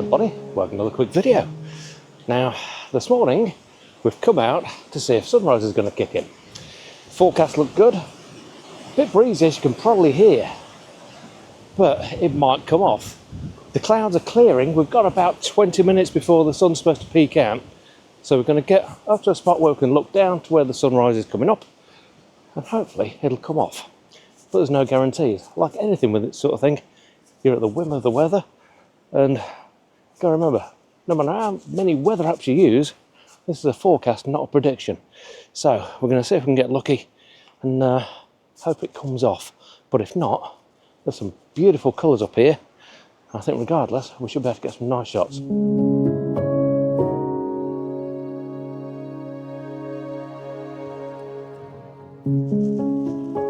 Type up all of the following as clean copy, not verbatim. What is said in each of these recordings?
everybody, welcome to another quick video. Now, this morning we've come out to see if sunrise is going to kick in. Forecast looked good, a bit breezy as you can probably hear, but it might come off. The clouds are clearing, we've got about 20 minutes before the sun's supposed to peak out, so we're going to get up to a spot where we can look down to where the sunrise is coming up, and hopefully it'll come off. But there's no guarantees. Like anything with this sort of thing, you're at the whim of the weather. And gotta remember, no matter how many weather apps you use, this is a forecast, not a prediction. So we're going to see if we can get lucky and hope it comes off. But if not, there's some beautiful colours up here. I think regardless, we should be able to get some nice shots.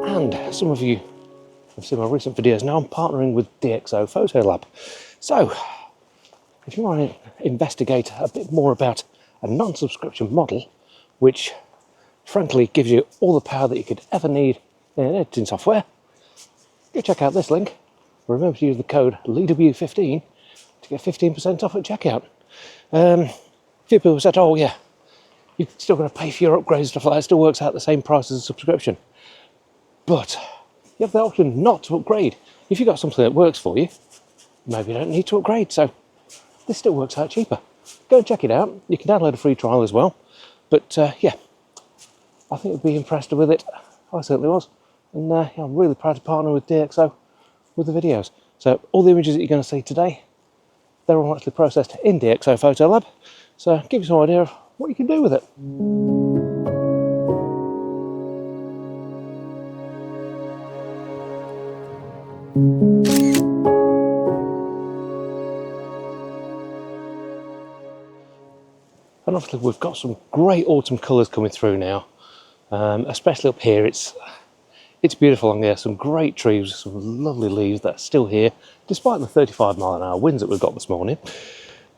And some of you have seen my recent videos. Now I'm partnering with DxO Photo Lab. So, if you want to investigate a bit more about a non-subscription model, which frankly gives you all the power that you could ever need in editing software, go check out this link. Remember to use the code LEW15 to get 15% off at checkout. A few people said, oh yeah, you're still going to pay for your upgrades and stuff like that. It still works out the same price as a subscription. But you have the option not to upgrade. If you've got something that works for you, maybe you don't need to upgrade, so this still works out cheaper. Go and check it out. You can download a free trial as well. But yeah, I think you'll be impressed with it. I certainly was. And yeah, I'm really proud to partner with DxO with the videos. So all the images that you're going to see today, they're all actually processed in DxO Photo Lab. So give you some idea of what you can do with it. And obviously we've got some great autumn colours coming through now, especially up here. It's beautiful along there, some great trees, some lovely leaves that are still here, despite the 35-mile-an-hour winds that we've got this morning.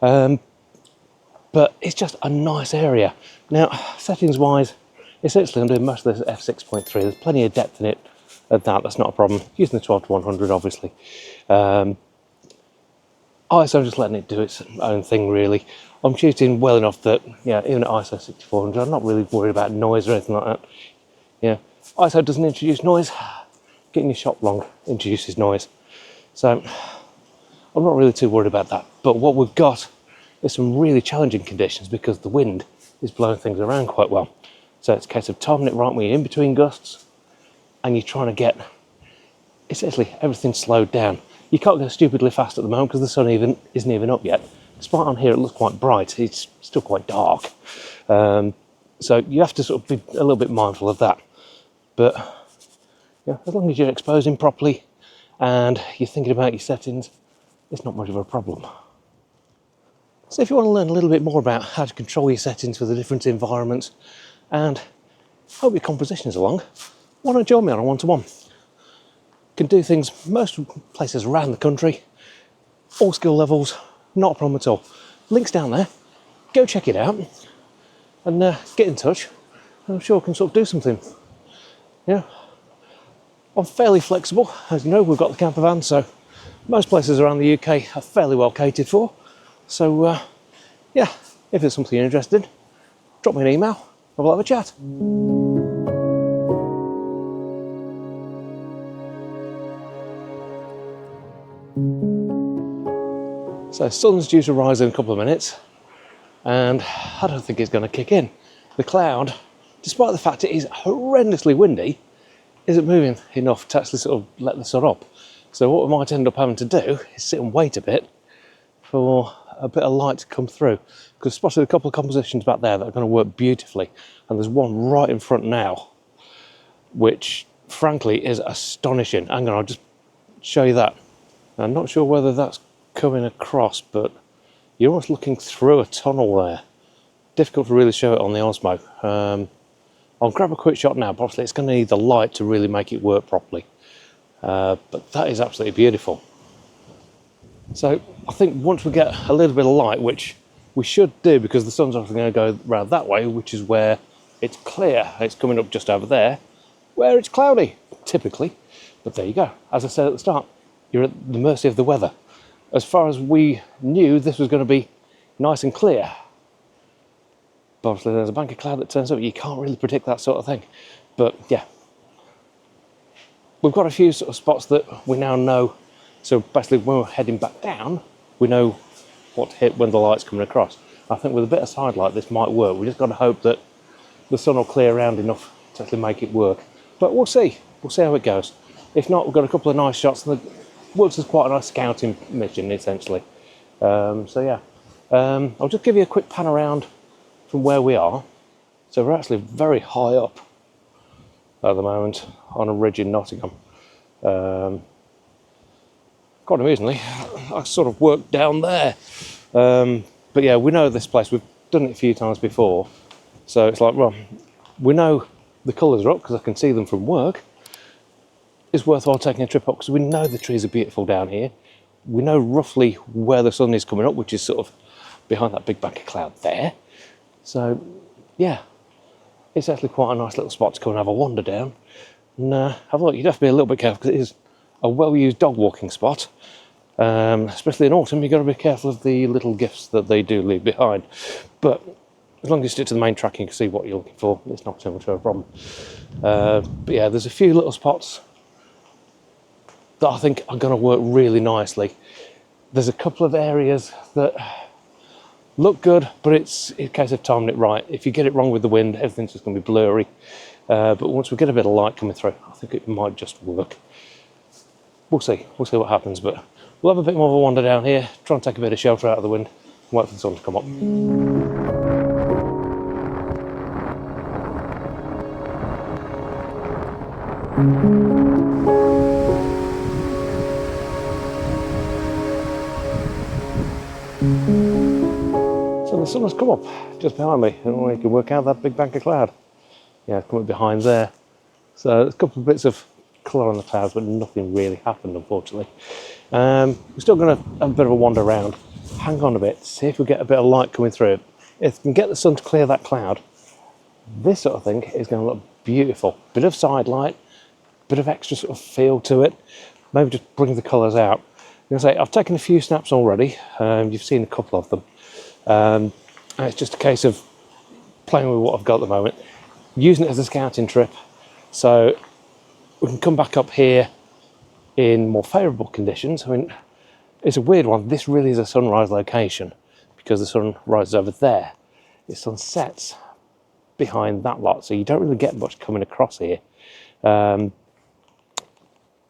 But it's just a nice area. Now, settings-wise, essentially I'm doing most of this at f6.3. There's plenty of depth in it at that's not a problem. Using the 12-100, obviously. ISO, I'm just letting it do its own thing, really. I'm shooting well enough that, yeah, even at ISO 6400, I'm not really worried about noise or anything like that. Yeah, ISO doesn't introduce noise. Getting your shot long introduces noise. So I'm not really too worried about that. But what we've got is some really challenging conditions because the wind is blowing things around quite well. So it's a case of timing it right when you're in between gusts and you're trying to get essentially everything slowed down. You can't go stupidly fast at the moment because the sun isn't even up yet. Despite on here it looks quite bright, it's still quite dark. So you have to sort of be a little bit mindful of that. But yeah, as long as you're exposing properly and you're thinking about your settings, it's not much of a problem. So if you want to learn a little bit more about how to control your settings for the different environments and hope your composition is along, why not join me on a one-to-one? Can do things most places around the country, all skill levels, not a problem at all. Link's down there, go check it out and get in touch. I'm sure we can sort of do something. Yeah, I'm fairly flexible. As you know, we've got the camper van, so most places around the UK are fairly well catered for. So yeah, if there's something you're interested in, drop me an email and we'll have a chat. So sun's due to rise in a couple of minutes and I don't think it's going to kick in. The cloud, despite the fact it is horrendously windy, isn't moving enough to actually sort of let the sun up. So what we might end up having to do is sit and wait a bit for a bit of light to come through, because I've spotted a couple of compositions back there that are going to work beautifully, and there's one right in front now which frankly is astonishing. Hang on, I'll just show you that. I'm not sure whether that's coming across, but you're almost looking through a tunnel there. Difficult to really show it on the Osmo. I'll grab a quick shot now, but obviously it's going to need the light to really make it work properly. But that is absolutely beautiful. So I think once we get a little bit of light, which we should do because the sun's obviously going to go around that way, which is where it's clear. It's coming up just over there, where it's cloudy, typically. But there you go. As I said at the start, you're at the mercy of the weather. as far as we knew, this was going to be nice and clear. But obviously there's a bank of cloud that turns up. You can't really predict that sort of thing. But yeah, we've got a few sort of spots that we now know. So basically when we're heading back down, we know what to hit when the light's coming across. I think with a bit of side light this might work. We just got to hope that the sun will clear around enough to actually make it work. But we'll see how it goes. If not, we've got a couple of nice shots, and the works as quite a nice scouting mission essentially. So yeah, I'll just give you a quick pan around from where we are. So we're actually very high up at the moment on a ridge in Nottingham. Quite amusingly, I sort of worked down there. But yeah, we know this place. We've done it a few times before. So it's like, well, we know the colours are up because I can see them from work. It's worthwhile taking a trip up because we know the trees are beautiful down here. We know roughly where the sun is coming up, which is sort of behind that big bank of cloud there. So yeah, it's actually quite a nice little spot to come and have a wander down. And have a look. You'd have to be a little bit careful because it is a well-used dog walking spot. Especially in autumn, you've got to be careful of the little gifts that they do leave behind. But as long as you stick to the main track, you can see what you're looking for. It's not too much of a problem. But yeah, there's a few little spots that I think are going to work really nicely. There's a couple of areas that look good, but it's a case of timing it right. If you get it wrong with the wind, everything's just going to be blurry. But once we get a bit of light coming through, I think it might just work. We'll see what happens, but we'll have a bit more of a wander down here, try and take a bit of shelter out of the wind, and wait for the sun to come up. So the sun has come up just behind me, and we can work out that big bank of cloud. Yeah, it's come up behind there. So there's a couple of bits of colour on the clouds, but nothing really happened, unfortunately. We're still going to have a bit of a wander around, hang on a bit, see if we get a bit of light coming through. If we can get the sun to clear that cloud, this sort of thing is going to look beautiful. Bit of side light, bit of extra sort of feel to it, maybe just bring the colours out. I'm going to say, I've taken a few snaps already, you've seen a couple of them, and it's just a case of playing with what I've got at the moment, using it as a scouting trip, so we can come back up here in more favourable conditions. I mean, it's a weird one. This really is a sunrise location because the sun rises over there. The sun sets behind that lot, so you don't really get much coming across here. But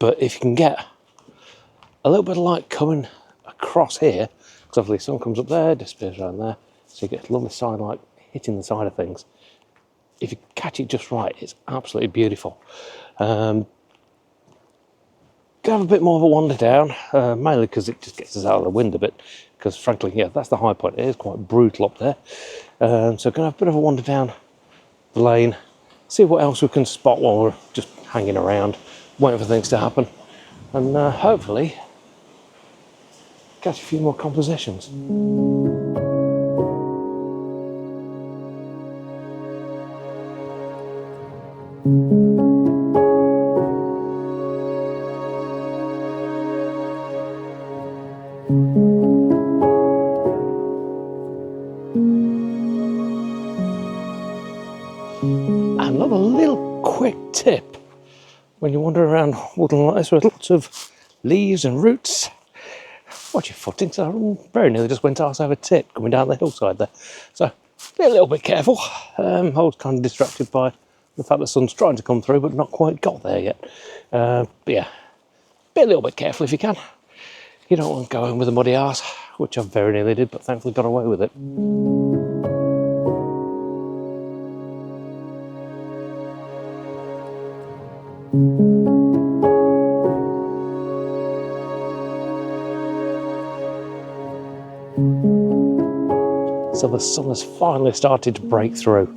if you can get a little bit of light coming across here, because obviously the sun comes up there, disappears around there, so you get a lovely side light hitting the side of things. If you catch it just right, it's absolutely beautiful. Gonna have a bit more of a wander down, mainly because it just gets us out of the wind a bit, because frankly, yeah, that's the high point. It is quite brutal up there. So gonna have a bit of a wander down the lane, see what else we can spot while we're just hanging around, waiting for things to happen, and hopefully catch a few more compositions. Another little quick tip when you wander around woodland like this with lots of leaves and roots, watch your footing. So I very nearly just went arse over tip coming down the hillside there. So be a little bit careful. I was kind of distracted by the fact the sun's trying to come through but not quite got there yet. But yeah, be a little bit careful if you can. You don't want to go in with a muddy arse, which I very nearly did, but thankfully got away with it. So the sun has finally started to break through.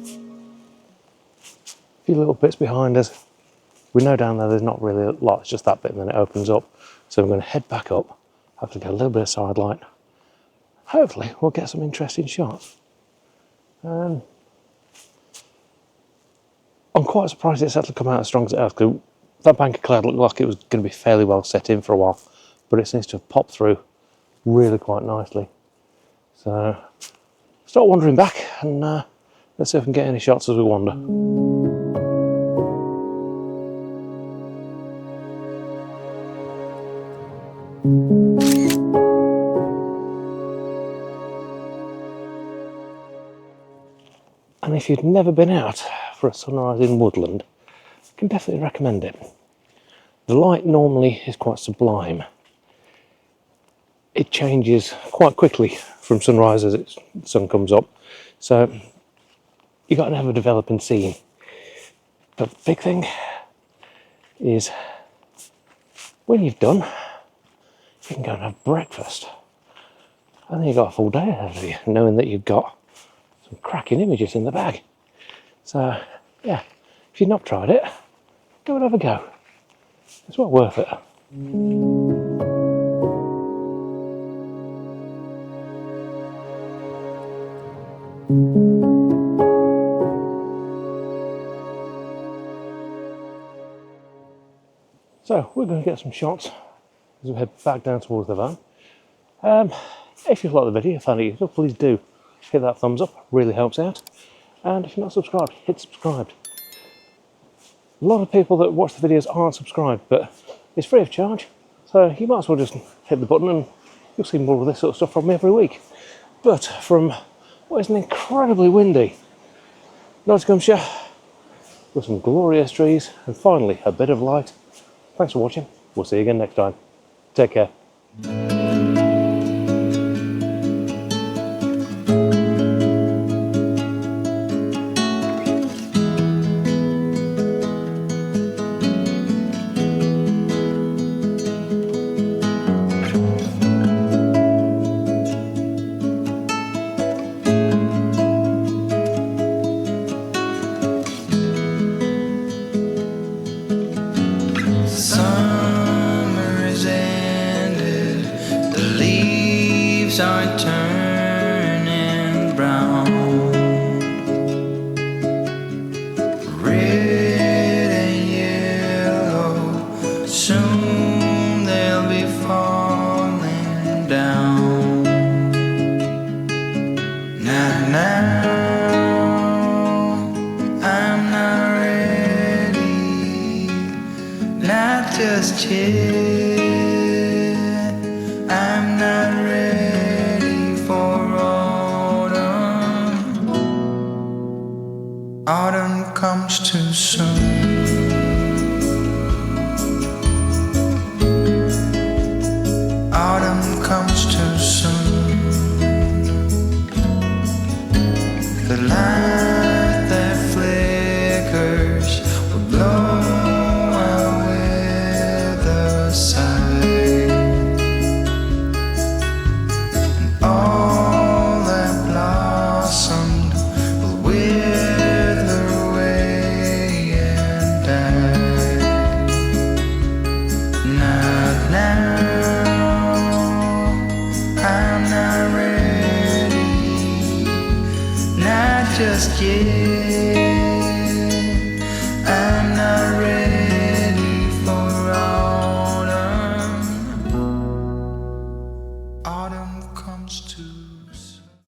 A few little bits behind us. We know down there's not really a lot, it's just that bit and then it opens up. So we're going to head back up, have to get a little bit of side light. Hopefully we'll get some interesting shots. I'm quite surprised it's actually come out as strong as it has, because that bank of cloud looked like it was going to be fairly well set in for a while, but it seems to have popped through really quite nicely. So start wandering back and let's see if we can get any shots as we wander. And if you've never been out for a sunrise in Woodland, I can definitely recommend it. The light normally is quite sublime. It changes quite quickly from sunrise as the sun comes up, so you've got an ever developing scene. But the big thing is when you've done, you can go and have breakfast, and then you've got a full day ahead of you, knowing that you've got some cracking images in the bag. So yeah, if you've not tried it, go and have a go. It's well worth it. So we're going to get some shots as we head back down towards the van. If you've liked the video, found it useful, please do hit that thumbs up, really helps out. And if you're not subscribed, hit subscribe. A lot of people that watch the videos aren't subscribed, but it's free of charge, so you might as well just hit the button and you'll see more of this sort of stuff from me every week. But from what is an incredibly windy Nottinghamshire, with some glorious trees and finally a bit of light, thanks for watching. We'll see you again next time. Take care. Are turning brown, red and yellow, soon they'll be falling down. Now, I'm not ready, not just yet. I'm not ready for autumn. Autumn comes too soon. Autumn comes too soon. The light that flickers will blow away the sun. Just yet, I'm not ready for autumn. Autumn comes too